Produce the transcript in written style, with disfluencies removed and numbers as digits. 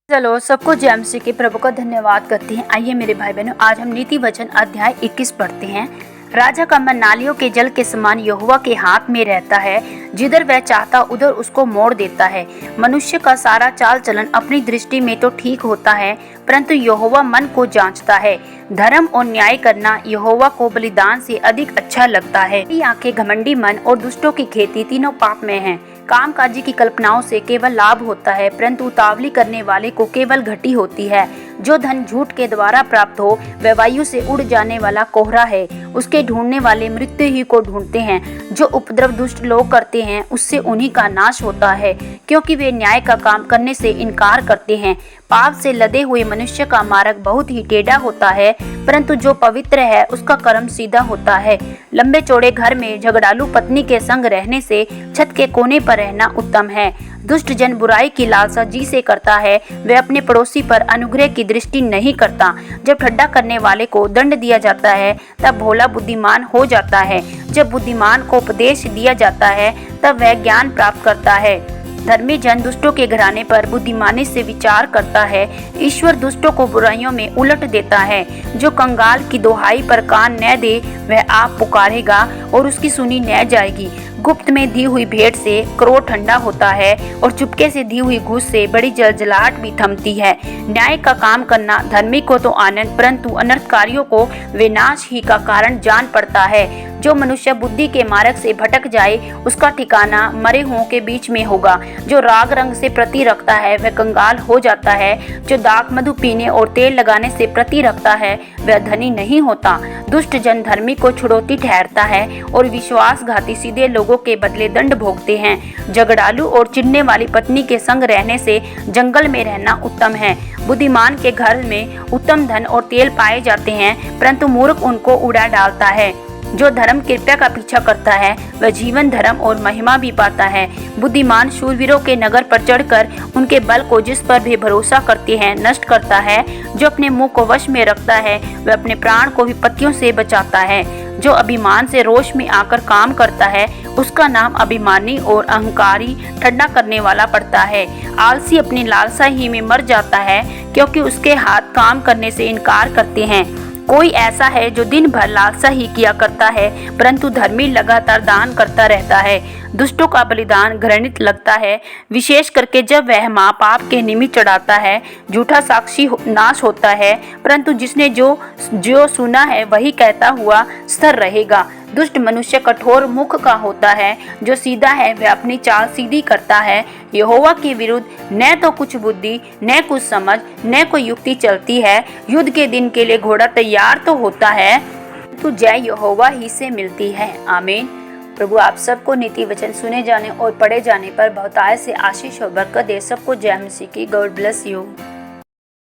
चलो सबको जय मसीह के प्रभु का धन्यवाद करते हैं। आइए मेरे भाई बहनों, आज हम नीति वचन अध्याय 21 पढ़ते हैं। राजा का मन नालियों के जल के समान यहोवा के हाथ में रहता है, जिधर वह चाहता उधर उसको मोड़ देता है। मनुष्य का सारा चाल चलन अपनी दृष्टि में तो ठीक होता है, परंतु यहोवा मन को जांचता है। धर्म और न्याय करना यहोवा को बलिदान से अधिक अच्छा लगता है। आंखें घमंडी मन और दुष्टों की खेती तीनों पाप में हैं। कामकाजी की कल्पनाओं से केवल लाभ होता है, परंतु उतावली करने वाले को केवल घटी होती है। जो धन झूठ के द्वारा प्राप्त हो वह वायु से उड़ जाने वाला कोहरा है, उसके ढूंढने वाले मृत्यु ही को ढूंढते हैं। जो उपद्रव दुष्ट लोग करते हैं उससे उन्हीं का नाश होता है, क्योंकि वे न्याय का काम करने से इनकार करते हैं। पाप से लदे हुए मनुष्य का मार्ग बहुत ही टेढ़ा होता है, परंतु जो पवित्र है उसका कर्म सीधा होता है। लंबे चौड़े घर में झगड़ालू पत्नी के संग रहने से छत के कोने पर रहना उत्तम है। दुष्ट जन बुराई की लालसा जी से करता है, वह अपने पड़ोसी पर अनुग्रह की दृष्टि नहीं करता। जब ठट्ठा करने वाले को दंड दिया जाता है तब भोला बुद्धिमान हो जाता है। जब बुद्धिमान को उपदेश दिया जाता है तब वह ज्ञान प्राप्त करता है। धर्मी जन दुष्टों के घराने पर बुद्धिमानी से विचार करता है। ईश्वर दुष्टों को बुराइयों में उलट देता है। जो कंगाल की दोहाई पर कान न दे वह आप पुकारेगा और उसकी सुनी न जाएगी। गुप्त में दी हुई भेंट से क्रोध ठंडा होता है और चुपके से दी हुई घूस से बड़ी जलजलाहट भी थमती है। न्याय का काम करना धर्मी को तो आनंद, परंतु अनर्थकारियों को विनाश ही का कारण जान पड़ता है। जो मनुष्य बुद्धि के मार्ग से भटक जाए उसका ठिकाना मरे हुओं के बीच में होगा। जो राग रंग से प्रति रखता है वह कंगाल हो जाता है। जो दाख मधु पीने और तेल लगाने से प्रति रखता है वह धनी नहीं होता। दुष्ट जन धर्मी को छुड़ौती ठहरता है और विश्वासघाती सीधे लोगों के बदले दंड भोगते हैं। झगड़ालू और चिढ़ने वाली पत्नी के संग रहने से जंगल में रहना उत्तम है। बुद्धिमान के घर में उत्तम धन और तेल पाए जाते हैं, परंतु मूर्ख उनको उड़ा डालता है। जो धर्म कृपा का पीछा करता है वह जीवन, धर्म और महिमा भी पाता है। बुद्धिमान शूरवीरों के नगर पर चढ़कर उनके बल को जिस पर भी भरोसा करते हैं नष्ट करता है। जो अपने मुंह को वश में रखता है वह अपने प्राण को विपत्तियों से बचाता है। जो अभिमान से रोष में आकर काम करता है उसका नाम अभिमानी और अहंकारी ठट्ठा करने वाला पड़ता है। आलसी अपनी लालसा ही में मर जाता है, क्योंकि उसके हाथ काम करने से इनकार करते हैं। कोई ऐसा है जो दिन भर लालसा ही किया करता है, परंतु धर्मी लगातार दान करता रहता है। दुष्टों का बलिदान घृणित लगता है, विशेष करके जब वह माँ पाप के निमित्त चढ़ाता है। झूठा साक्षी नाश होता है, परंतु जिसने जो सुना है वही कहता हुआ स्थिर रहेगा। दुष्ट मनुष्य कठोर मुख का होता है, जो सीधा है वह अपनी चाल सीधी करता है। यहोवा के विरुद्ध न तो कुछ बुद्धि, न कुछ समझ, न कोई युक्ति चलती है। युद्ध के दिन के लिए घोड़ा तैयार तो होता है, तो जय यहोवा ही से मिलती है। आमीन। प्रभु आप सबको नीति वचन सुने जाने और पढ़े जाने पर बहुतायत से आशीष और बरकत दे। सबको जय मसीह की। God bless you.